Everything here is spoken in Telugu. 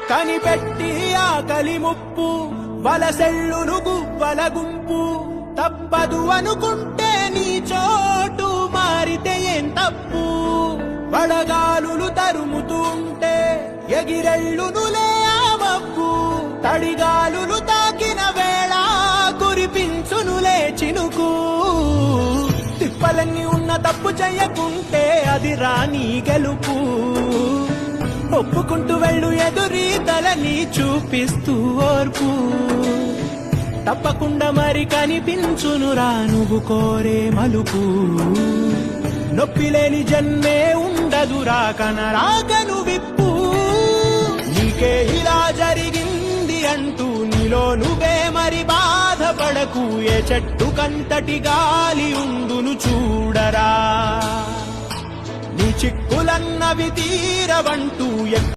కనిపెట్టి ఆకలి ముప్పు వలసెల్లును గువ్వల గుంపు తప్పదు అనుకుంటే నీ చోటు మారితే ఏం తప్పు వడగాలులు తరుముతూ ఉంటే ఎగిరెళ్ళునులే ఆ మబ్బు తడిగాలులు తాకిన వేళ కురిపించునులే చినుకు తిప్పలన్నీ ఉన్న తప్పు చెయ్యకుంటే అది రాని గెలుపు ఒప్పుకుంటూ వెళ్ళు ఎదురీతలని చూపిస్తూ ఓర్పు తప్పకుండా మరి కనిపించునురా నువ్వు కోరే మలుపు నొప్పి లేని జన్మే ఉండదురా కనరాగను విప్పు నీకే ఇలా జరిగింది అంటూ నీలో నువ్వే మరి బాధపడకు ఏ చెట్టు కంతటి గాలి ఉండును చూడరా నీ చిక్కులన్నవి తీరవంటూ